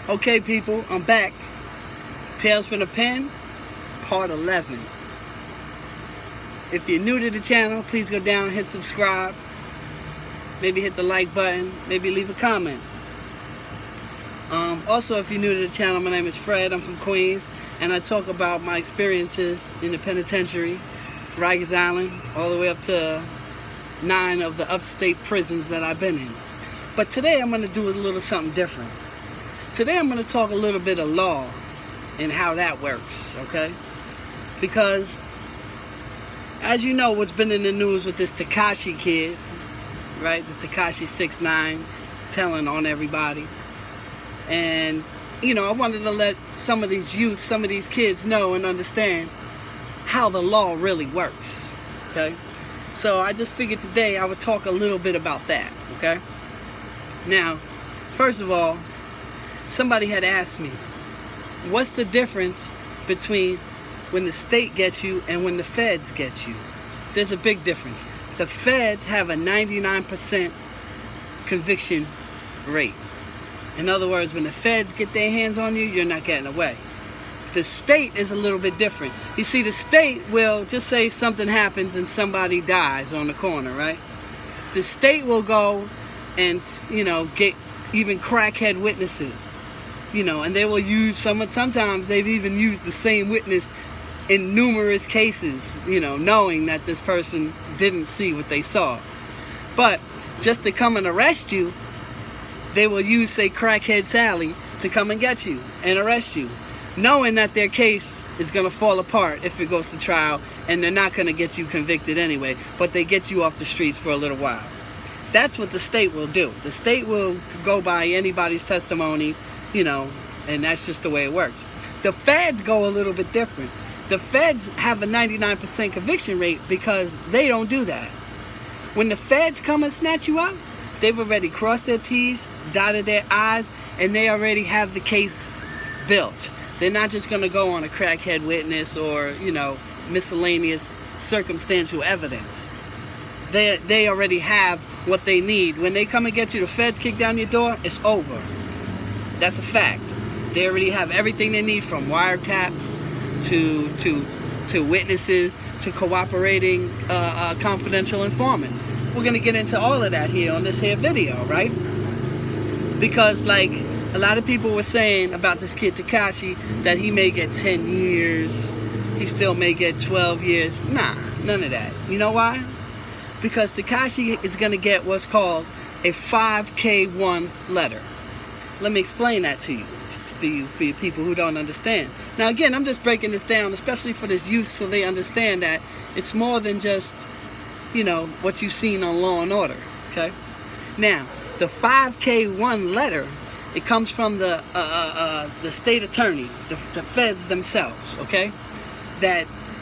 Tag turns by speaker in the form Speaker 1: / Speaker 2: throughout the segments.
Speaker 1: Okay, people, I'm back. Tales from the Pen, part 11. If you're new to the channel, please go down and hit subscribe. Maybe hit the like button. Maybe leave a comment. Also, if you're new to the channel, my name is Fred. I'm from Queens, and I talk about my experiences in the penitentiary, Rikers Island, all the way up to 9 of the upstate prisons that I've been in. But today I'm going to do a little something different. Today I'm going to talk a little bit of law and how that works, okay? Because, as you know, what's been in the news with this Tekashi kid, right? This Tekashi 6ix9ine telling on everybody. And, you know, I wanted to let some of these youth, some of these kids know and understand how the law really works, okay? So I just figured today I would talk a little bit about that, okay? Now, first of all, somebody had asked me, what's the difference between when the state gets you and when the feds get you? There's a big difference. The feds have a 99% conviction rate. In other words, when the feds get their hands on you, you're not getting away. The state is a little bit different. You see, the state will just say something happens and somebody dies on the corner, right? The state will go and, you know, get even crackhead witnesses, you know, and they will use sometimes they've even used the same witness in numerous cases, you know, knowing that this person didn't see what they saw. But just to come and arrest you, they will use, say, crackhead Sally to come and get you and arrest you, knowing that their case is going to fall apart if it goes to trial, and they're not going to get you convicted anyway, but they get you off the streets for a little while. That's what the state will do. The state will go by anybody's testimony, you know, and that's just the way it works. The feds go a little bit different. The feds have a 99% conviction rate because they don't do that. When the feds come and snatch you up, they've already crossed their T's, dotted their I's, and they already have the case built. They're not just going to go on a crackhead witness or, you know, miscellaneous circumstantial evidence. They already have what they need. When they come and get you, the feds kick down your door, it's over. That's a fact. They already have everything they need, from wiretaps to witnesses to cooperating confidential informants. We're going to get into all of that here on this here video, right? Because, like, a lot of people were saying about this kid Tekashi that he may get 10 years, he still may get 12 years. Nah, none of that. You know why? Because Tekashi is going to get what's called a 5K1 letter. Let me explain that to you, for you people who don't understand. Now, again, I'm just breaking this down, especially for this youth, so they understand that it's more than just, you know, what you've seen on Law and Order, okay? Now, the 5K1 letter, it comes from the state attorney, the feds themselves, okay?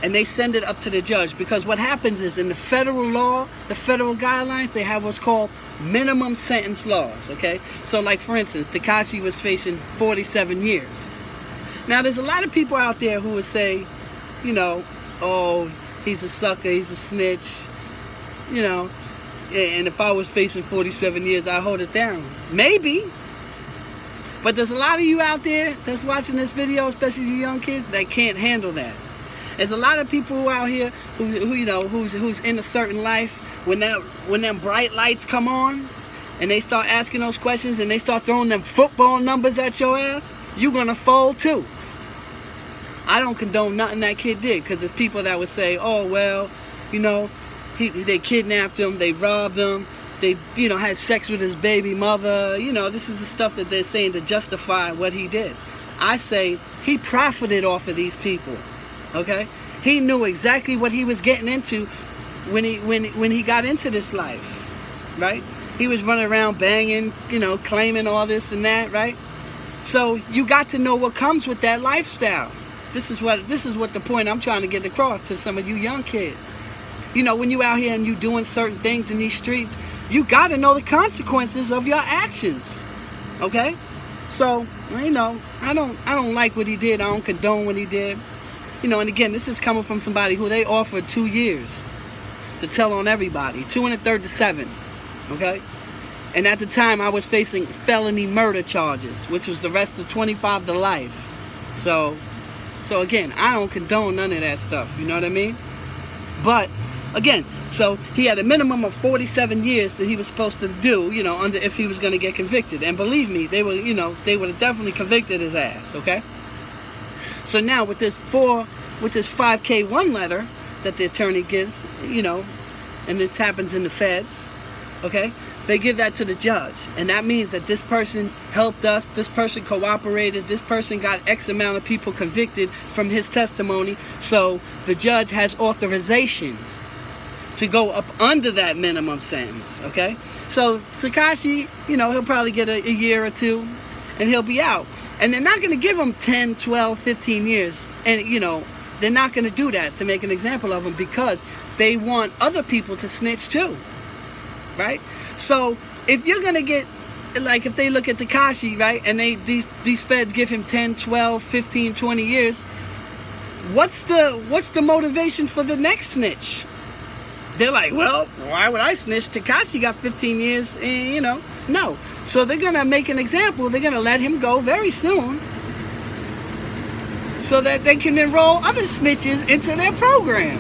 Speaker 1: And they send it up to the judge, because what happens is, in the federal law, the federal guidelines, they have what's called minimum sentence laws, okay? So, like, for instance, Tekashi was facing 47 years. Now, there's a lot of people out there who would say, you know, oh, he's a sucker, he's a snitch, you know, and if I was facing 47 years, I'd hold it down. Maybe. But there's a lot of you out there that's watching this video, especially you young kids, that can't handle that. There's a lot of people out here who you know, who's in a certain life, when them bright lights come on and they start asking those questions and they start throwing them football numbers at your ass, you're gonna fold too. I don't condone nothing that kid did, because there's people that would say, oh, well, you know, they kidnapped him, they robbed him, they, you know, had sex with his baby mother. You know, this is the stuff that they're saying to justify what he did. I say he profited off of these people, okay? He knew exactly what he was getting into when he got into this life, right? He was running around banging, you know, claiming all this and that, right? So you got to know what comes with that lifestyle. This is what the point I'm trying to get across to some of you young kids. You know, when you out here and you doing certain things in these streets, you got to know the consequences of your actions, okay? So, you know, I don't like what he did. I don't condone what he did. You know, and again, this is coming from somebody who they offered 2 years to tell on everybody, 2 1/3 to 7, okay? And at the time, I was facing felony murder charges, which was the rest of 25 to life. So again, I don't condone none of that stuff. You know what I mean? But again, so he had a minimum of 47 years that he was supposed to do, under if he was going to get convicted. And believe me, they would have definitely convicted his ass. Okay. So now with this 5K1 letter that the attorney gives, and this happens in the feds, okay, they give that to the judge, and that means that this person helped us, this person cooperated, this person got X amount of people convicted from his testimony. So the judge has authorization to go up under that minimum sentence. Okay, so Tekashi, he'll probably get a year or two, and he'll be out. And they're not going to give him 10, 12, 15 years. And, they're not going to do that to make an example of him, because they want other people to snitch too. Right? So if you're going to get, like if they look at Tekashi, right, and these feds give him 10, 12, 15, 20 years, what's the motivation for the next snitch? They're like, well, why would I snitch? Tekashi got 15 years, and, no. So they're going to make an example. They're going to let him go very soon so that they can enroll other snitches into their program.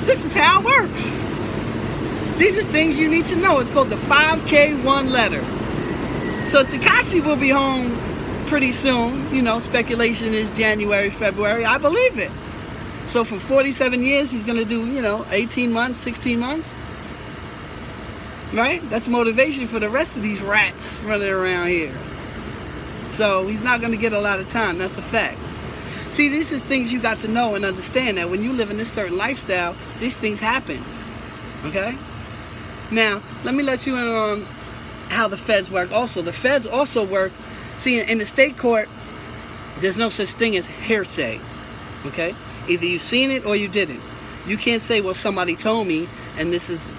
Speaker 1: This is how it works. These are things you need to know. It's called the 5K1 letter. So Tekashi will be home pretty soon. Speculation is January, February. I believe it. So from 47 years, he's going to do, 18 months, 16 months. Right? That's motivation for the rest of these rats running around here. So he's not going to get a lot of time. That's a fact. See, these are things you got to know and understand, that when you live in this certain lifestyle, these things happen. Okay? Now, let me let you in on how the feds work also. The feds also work, see, in the state court, there's no such thing as hearsay. Okay? Either you've seen it or you didn't. You can't say, well, somebody told me, and this is,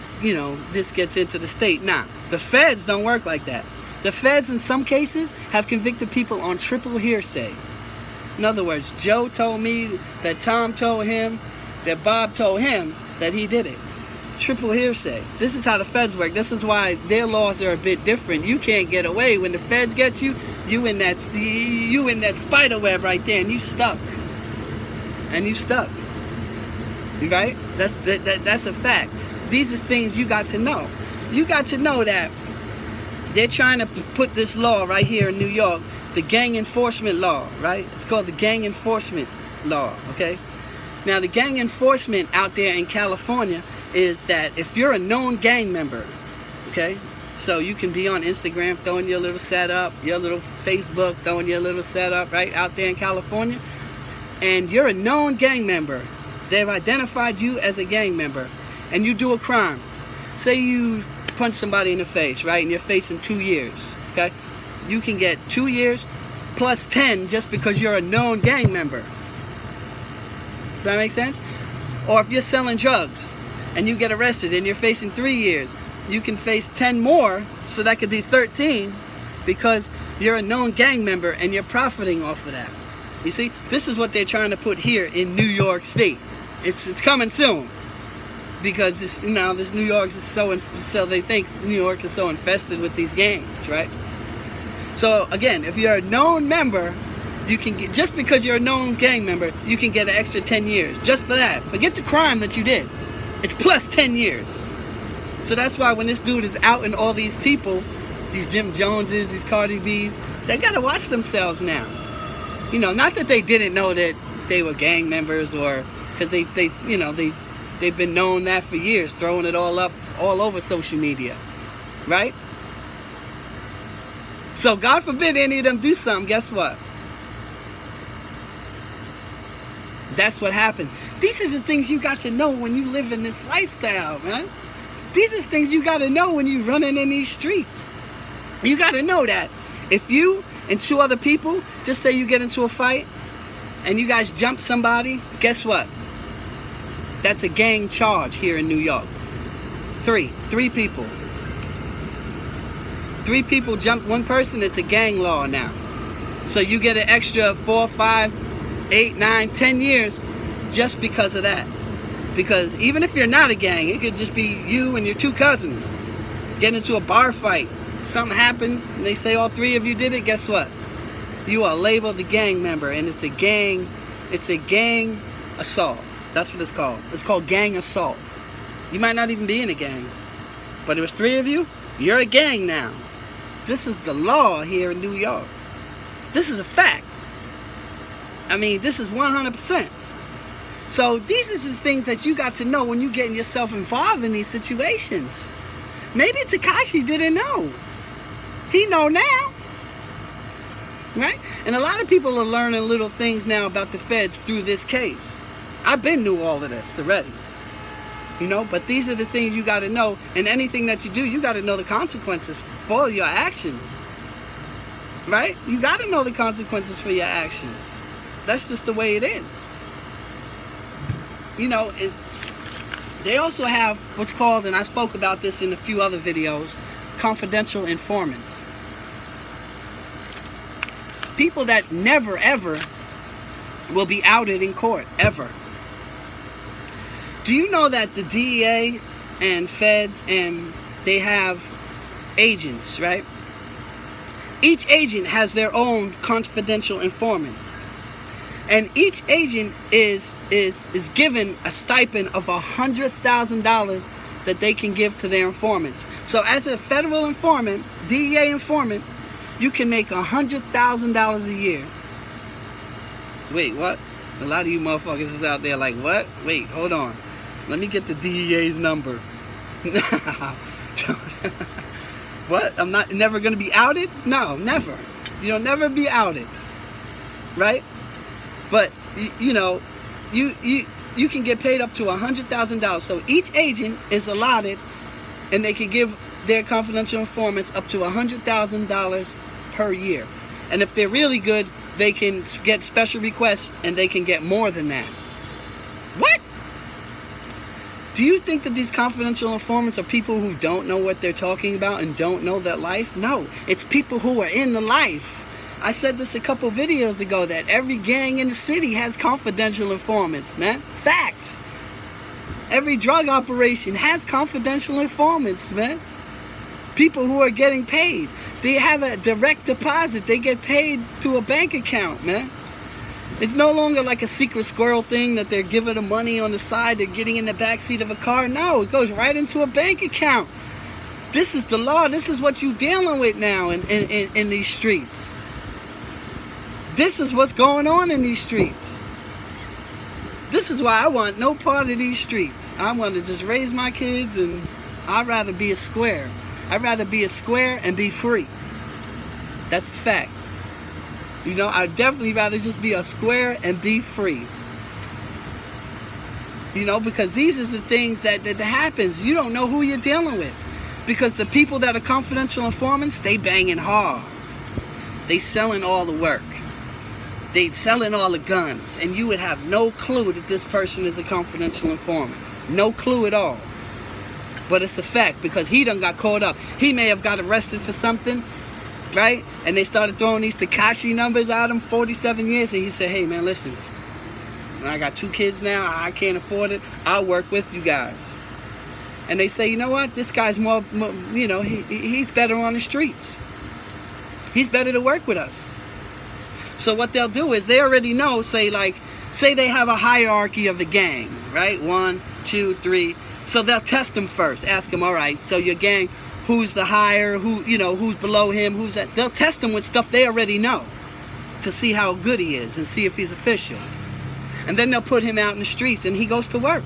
Speaker 1: this gets into the state. Nah, the feds don't work like that. The feds, in some cases, have convicted people on triple hearsay. In other words, Joe told me that Tom told him that Bob told him that he did it. Triple hearsay. This is how the feds work. This is why their laws are a bit different. You can't get away. When the feds get you, you in that spider web right there, and you stuck. And you stuck. Right? That's a fact. These are things you got to know. You got to know that they're trying to put this law right here in New York, the gang enforcement law, right? It's called the gang enforcement law, okay? Now, the gang enforcement out there in California is that if you're a known gang member, okay? So you can be on Instagram throwing your little setup, your little Facebook throwing your little setup, right? Out there in California. And you're a known gang member. They've identified you as a gang member. And you do a crime. Say you punch somebody in the face, right? And you're facing 2 years, okay? You can get 2 years plus 10 just because you're a known gang member. Does that make sense? Or if you're selling drugs and you get arrested and you're facing 3 years, you can face 10 more, so that could be 13, because you're a known gang member and you're profiting off of that. You see, this is what they're trying to put here in New York State. It's coming soon, because this New York is so they think New York is so infested with these gangs, right? So again, if you're a known member, you can get, just because you're a known gang member, you can get an extra 10 years just for that. Forget the crime that you did. It's plus 10 years. So that's why when this dude is outing all these people, these Jim Joneses, these Cardi B's, they gotta watch themselves now. Not that they didn't know that they were gang members, or because they've been known that for years, throwing it all over social media, right? So God forbid any of them do something, guess what? That's what happened. These are the things you got to know when you live in this lifestyle, man. These are things you got to know when you're running in these streets. You got to know that if you and 2 other people, just say you get into a fight and you guys jump somebody, guess what? That's a gang charge here in New York. 3 people. 3 people jump one person, it's a gang law now. So you get an extra 4, 5, 8, 9, 10 years just because of that. Because even if you're not a gang, it could just be you and your 2 cousins get into a bar fight something happens and they say all three of you did it, guess what? You are labeled a gang member, and it's a gang assault. That's what it's called. It's called gang assault. You might not even be in a gang, but it was three of you, you're a gang now. This is the law here in New York. This is a fact. I mean, this is 100%. So these are the things that you got to know when you're getting yourself involved in these situations. Maybe Tekashi didn't know. He know now. Right? And a lot of people are learning little things now about the feds through this case. I've been knew all of this already. You know, but these are the things you got to know. And anything that you do, you got to know the consequences for your actions. Right? You got to know the consequences for your actions. That's just the way it is. You know, they also have what's called, and I spoke about this in a few other videos, confidential informants. People that never ever will be outed in court, ever. Do you know that the DEA and feds, and they have agents, right? Each agent has their own confidential informants. And each agent is given a stipend of $100,000 that they can give to their informants. So as a federal informant, DEA informant, you can make $100,000 a year. Wait, what? A lot of you motherfuckers is out there like, what? Wait, hold on. Let me get the DEA's number. What? I'm never going to be outed? No, never. You'll never be outed. Right? But, you know, you can get paid up to $100,000. So each agent is allotted, and they can give their confidential informants up to $100,000 per year. And if they're really good, they can get special requests, and they can get more than that. What? Do you think that these confidential informants are people who don't know what they're talking about and don't know that life? No, it's people who are in the life. I said this a couple videos ago, that every gang in the city has confidential informants, man. Facts. Every drug operation has confidential informants, man. People who are getting paid. They have a direct deposit. They get paid to a bank account, man. It's no longer like a secret squirrel thing that they're giving them money on the side, they're getting in the backseat of a car. No, it goes right into a bank account. This is the law. This is what you're dealing with now in these streets. This is what's going on in these streets. This is why I want no part of these streets. I want to just raise my kids, and I'd rather be a square. I'd rather be a square and be free. That's a fact. You know, I'd definitely rather just be a square and be free. You know, because these are the things that happens. You don't know who you're dealing with. Because the people that are confidential informants, they banging hard. They selling all the work. They selling all the guns. And you would have no clue that this person is a confidential informant. No clue at all. But it's a fact, because he done got caught up. He may have got arrested for something, right? And they started throwing these Tekashi numbers at him, 47 years. And he said, hey, man, listen. I got 2 kids now. I can't afford it. I'll work with you guys. And they say, you know what? This guy's more you know, he's better on the streets. He's better to work with us. So what they'll do is they already know, say they have a hierarchy of the gang, right? 1, 2, 3. So they'll test them first. Ask them, all right, so your gang, who's the higher, who's below him, who's that? They'll test him with stuff they already know to see how good he is and see if he's official. And then they'll put him out in the streets, and he goes to work.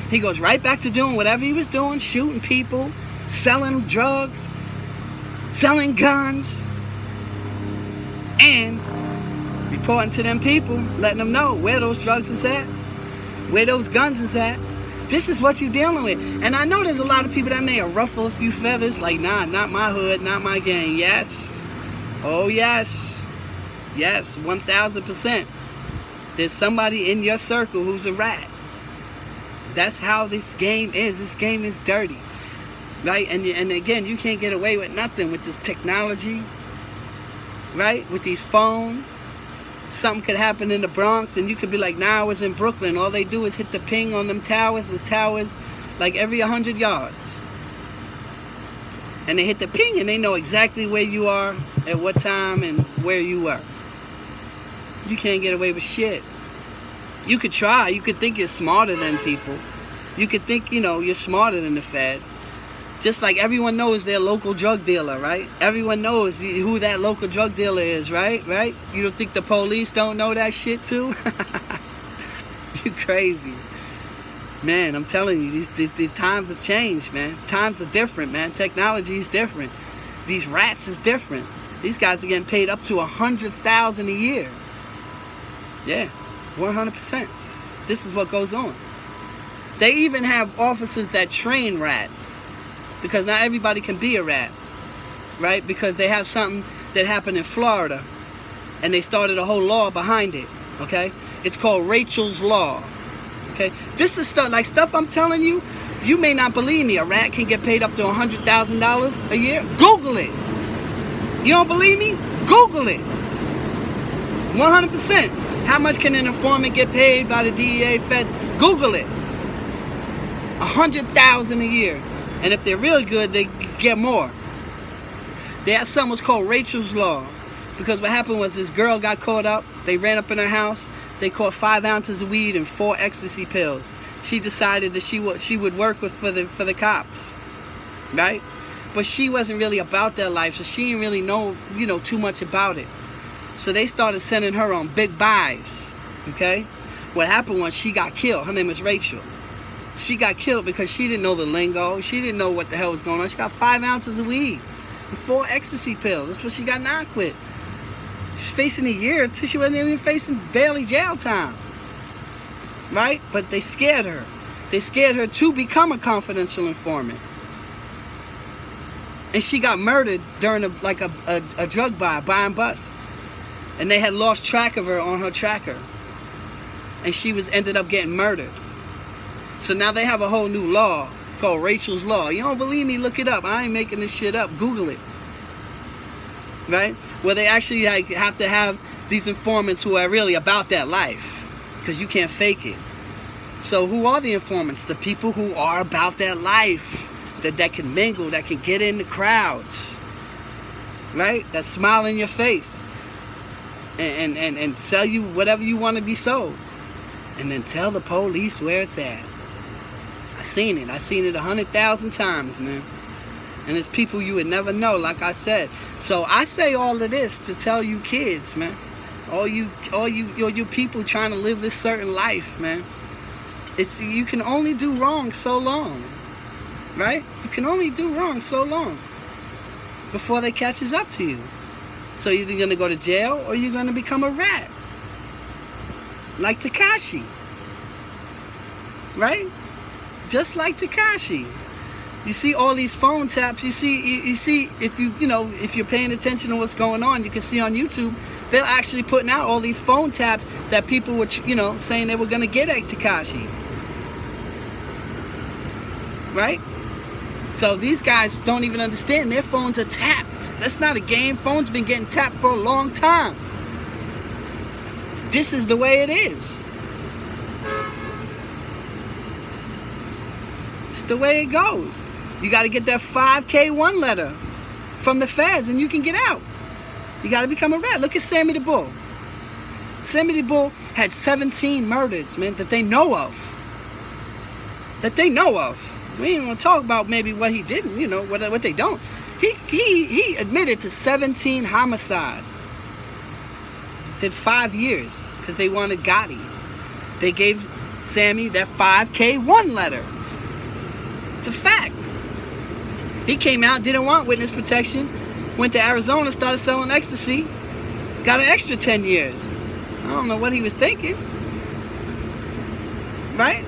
Speaker 1: He goes right back to doing whatever he was doing, shooting people, selling drugs, selling guns, and reporting to them people, letting them know where those drugs is at, where those guns is at. This is what you're dealing with. And I know there's a lot of people that may ruffle a few feathers, like, nah, not my hood, not my gang. Yes. Oh, yes. Yes, 1,000%. There's somebody in your circle who's a rat. That's how this game is. This game is dirty. Right? And again, you can't get away with nothing with this technology. Right? With these phones. Something could happen in the Bronx, and you could be like, nah, I was in Brooklyn. All they do is hit the ping on them towers. There's towers like every 100 yards. And they hit the ping and they know exactly where you are, at what time, and where you were. You can't get away with shit. You could try. You could think you're smarter than people. You could think, you're smarter than the Fed. Just like everyone knows their local drug dealer, right? Everyone knows who that local drug dealer is, right? Right? You don't think the police don't know that shit too? You crazy. Man, I'm telling you, these times have changed, man. Times are different, man. Technology is different. These rats is different. These guys are getting paid up to $100,000 a year. Yeah, 100%. This is what goes on. They even have officers that train rats, because not everybody can be a rat, right? Because they have something that happened in Florida, and they started a whole law behind it, okay? It's called Rachel's Law. Okay, this is stuff I'm telling you. You may not believe me. A rat can get paid up to $100,000 a year. Google it. You don't believe me? Google it. 100%. How much can an informant get paid by the DEA, feds? Google it. $100,000 a year, and if they're real good, they get more. They had something was called Rachel's Law, because what happened was this girl got caught up. They ran up in her house. They caught 5 ounces of weed and 4 ecstasy pills. She decided that she would work for the cops, right? But she wasn't really about their life, so she didn't really know too much about it. So they started sending her on big buys. Okay, what happened was she got killed. Her name is Rachel. She got killed because she didn't know the lingo. She didn't know what the hell was going on. She got 5 ounces of weed and 4 ecstasy pills. That's what she got knocked with. She's facing a year until she wasn't even facing barely jail time. Right? But they scared her. They scared her to become a confidential informant. And she got murdered during a drug buy and bust. And they had lost track of her on her tracker. And she ended up getting murdered. So now they have a whole new law. It's called Rachel's Law. You don't believe me? Look it up. I ain't making this shit up. Google it. Right? Where they actually have to have these informants who are really about that life, because you can't fake it. So who are the informants? The people who are about that life, that can mingle, that can get in the crowds, right? That smile in your face and sell you whatever you want to be sold, and then tell the police where it's at. I seen it 100,000 times, man. And it's people you would never know, like I said. So I say all of this to tell you kids, man. All you people trying to live this certain life, man. You can only do wrong so long, right? You can only do wrong so long before they catches up to you. So you're either gonna go to jail or you're gonna become a rat, like Tekashi, right? Just like Tekashi. You see all these phone taps. You see if you're paying attention to what's going on, you can see on YouTube they're actually putting out all these phone taps that people were saying they were gonna get at Tekashi, right? So these guys don't even understand their phones are tapped. That's not a game. Phones been getting tapped for a long time. This is the way it is. It's the way it goes. You got to get that 5K1 letter from the feds and you can get out. You got to become a rat. Look at Sammy the Bull. Sammy the Bull had 17 murders, man, that they know of. We ain't want to talk about maybe what he didn't, what they don't. He admitted to 17 homicides. Did 5 years because they wanted Gotti. They gave Sammy that 5K1 letter. It's a fact. He came out, didn't want witness protection, went to Arizona, started selling ecstasy, got an extra 10 years. I don't know what he was thinking, right?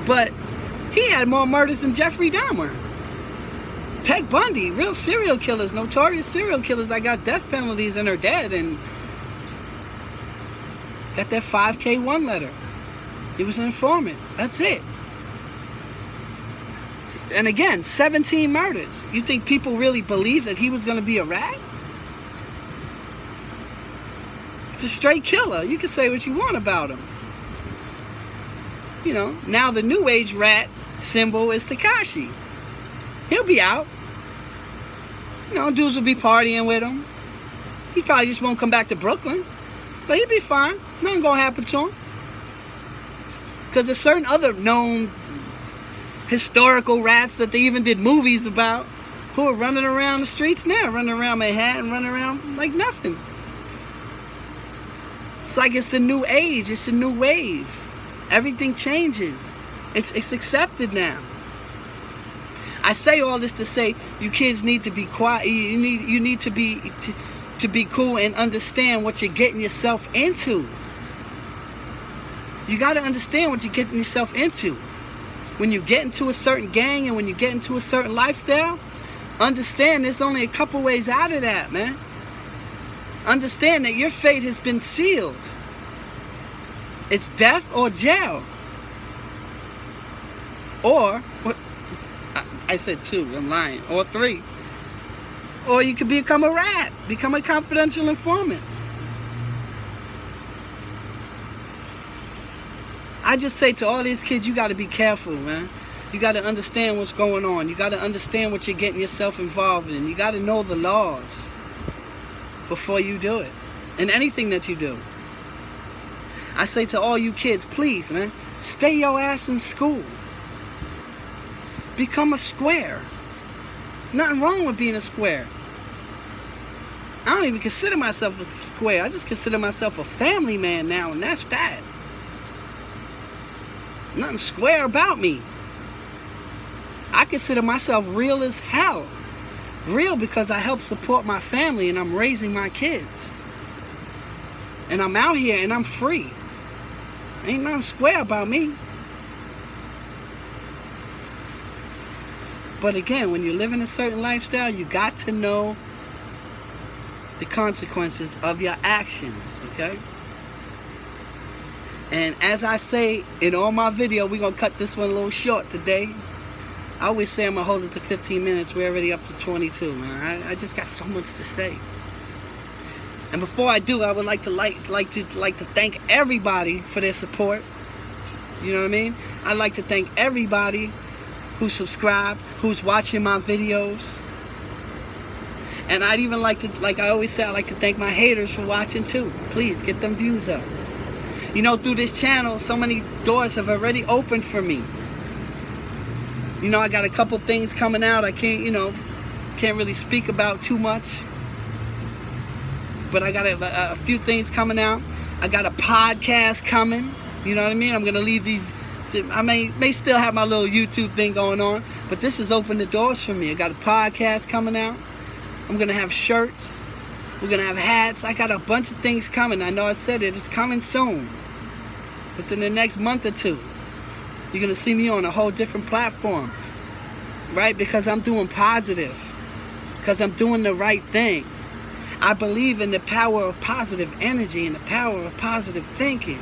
Speaker 1: But he had more murders than Jeffrey Dahmer, Ted Bundy, real serial killers, notorious serial killers that got death penalties and are dead, and got that 5K1 letter. He was an informant. That's it. And again, 17 murders. You think people really believe that he was going to be a rat? It's a straight killer. You can say what you want about him. Now the new age rat symbol is Tekashi. He'll be out. You know, dudes will be partying with him. He probably just won't come back to Brooklyn. But he'll be fine. Nothing gonna happen to him. Because there's certain other known historical rats that they even did movies about who are running around the streets now, running around Manhattan, running around like nothing. It's like it's the new age, it's the new wave. Everything changes. It's accepted now. I say all this to say you kids need to be quiet. You need to be cool and understand what you're getting yourself into. You got to understand what you're getting yourself into. When you get into a certain gang and when you get into a certain lifestyle, understand there's only a couple ways out of that, man. Understand that your fate has been sealed. It's death or jail. Or, I said 2, I'm lying. Or 3. Or you could become a rat, become a confidential informant. I just say to all these kids, you got to be careful, man. You got to understand what's going on. You got to understand what you're getting yourself involved in. You got to know the laws before you do it. In anything that you do. I say to all you kids, please, man, stay your ass in school. Become a square. Nothing wrong with being a square. I don't even consider myself a square. I just consider myself a family man now, and that's that. Nothing square about me. I consider myself real as hell. Real because I help support my family and I'm raising my kids. And I'm out here and I'm free. Ain't nothing square about me. But again, when you live in a certain lifestyle, you got to know the consequences of your actions, okay? And as I say in all my video, we're going to cut this one a little short today. I always say I'm going to hold it to 15 minutes. We're already up to 22, man. I just got so much to say. And before I do, I would like to thank everybody for their support. You know what I mean? I'd like to thank everybody who subscribed, who's watching my videos. And I'd even like to, like I always say, I like to thank my haters for watching too. Please, get them views up. You know, through this channel, so many doors have already opened for me. You know, I got a couple things coming out I can't really speak about too much. But I got a few things coming out. I got a podcast coming. You know what I mean? I'm going to leave these. I may still have my little YouTube thing going on. But this has opened the doors for me. I got a podcast coming out. I'm going to have shirts. We're going to have hats. I got a bunch of things coming. I know I said it. It's coming soon. Within the next month or 2. You're going to see me on a whole different platform. Right? Because I'm doing positive. Because I'm doing the right thing. I believe in the power of positive energy and the power of positive thinking.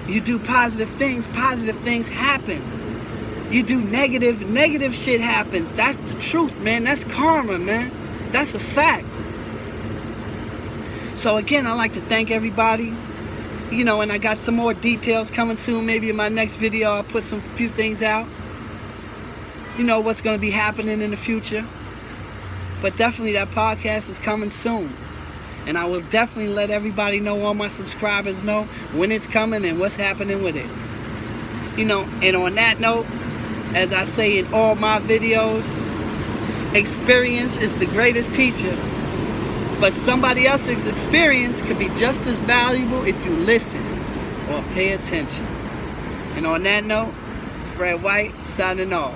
Speaker 1: You do positive things happen. You do negative shit happens. That's the truth, man. That's karma, man. That's a fact. So again, I'd like to thank everybody. You know, and I got some more details coming soon. Maybe in my next video, I'll put some few things out. You know, what's going to be happening in the future. But definitely that podcast is coming soon. And I will definitely let everybody know, all my subscribers know, when it's coming and what's happening with it. You know, and on that note, as I say in all my videos, experience is the greatest teacher. But somebody else's experience could be just as valuable if you listen or pay attention. And on that note, Fred White signing off.